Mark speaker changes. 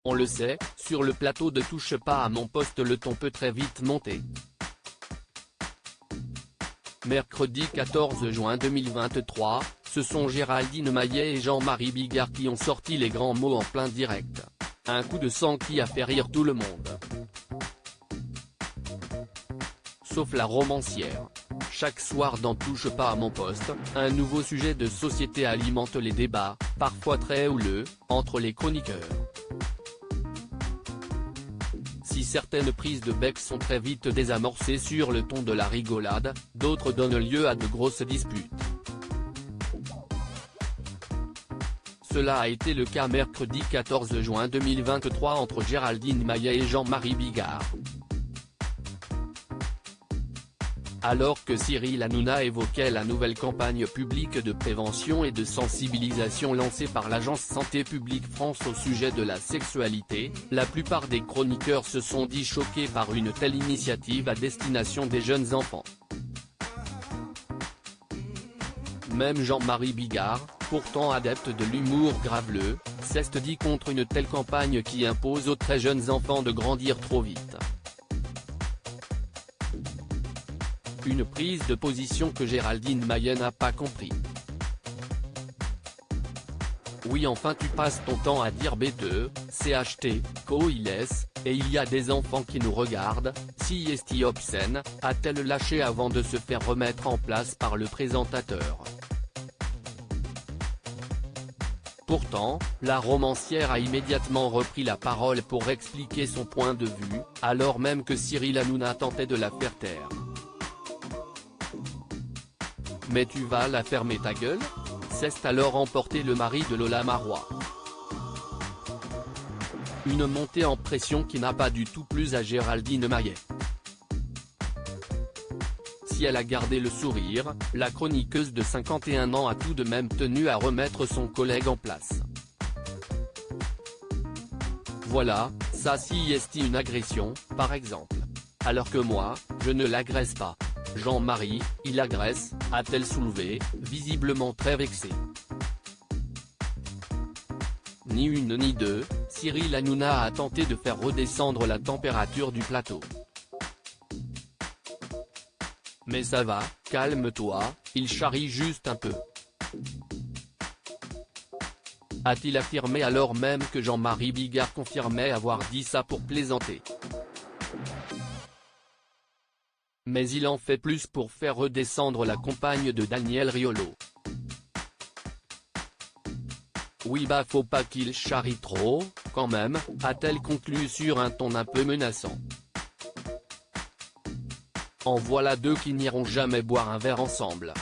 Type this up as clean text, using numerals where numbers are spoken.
Speaker 1: On le sait, sur le plateau de Touche pas à mon poste le ton peut très vite monter. Mercredi 14 juin 2023, ce sont Géraldine Maillet et Jean-Marie Bigard qui ont sorti les grands mots en plein direct. Un coup de sang qui a fait rire tout le monde. Sauf la romancière. Chaque soir dans Touche pas à mon poste, un nouveau sujet de société alimente les débats, parfois très houleux, entre les chroniqueurs. Si certaines prises de bec sont très vite désamorcées sur le ton de la rigolade, d'autres donnent lieu à de grosses disputes. Cela a été le cas mercredi 14 juin 2023 entre Géraldine Maillet et Jean-Marie Bigard. Alors que Cyril Hanouna évoquait la nouvelle campagne publique de prévention et de sensibilisation lancée par l'agence Santé publique France au sujet de la sexualité, la plupart des chroniqueurs se sont dit choqués par une telle initiative à destination des jeunes enfants. Même Jean-Marie Bigard, pourtant adepte de l'humour graveleux, s'est dit contre une telle campagne qui impose aux très jeunes enfants de grandir trop vite. Une prise de position que Géraldine Maillet n'a pas compris. Oui, enfin tu passes ton temps à dire B2, CHT, coiles, et il y a des enfants qui nous regardent, si est obscène, a-t-elle lâché avant de se faire remettre en place par le présentateur. Pourtant, la romancière a immédiatement repris la parole pour expliquer son point de vue, alors même que Cyril Hanouna tentait de la faire taire. Mais tu vas la fermer ta gueule ? S'est alors emporté le mari de Lola Marois. Une montée en pression qui n'a pas du tout plu à Géraldine Maillet. Si elle a gardé le sourire, la chroniqueuse de 51 ans a tout de même tenu à remettre son collègue en place. Voilà, ça si est une agression, par exemple. Alors que moi, je ne l'agresse pas. Jean-Marie, il agresse, a-t-elle soulevé, visiblement très vexée. Ni une ni deux, Cyril Hanouna a tenté de faire redescendre la température du plateau. Mais ça va, calme-toi, il charrie juste un peu. A-t-il affirmé alors même que Jean-Marie Bigard confirmait avoir dit ça pour plaisanter. Mais il en fait plus pour faire redescendre la compagne de Daniel Riolo. Oui bah faut pas qu'il charrie trop, quand même, a-t-elle conclu sur un ton un peu menaçant. En voilà deux qui n'iront jamais boire un verre ensemble.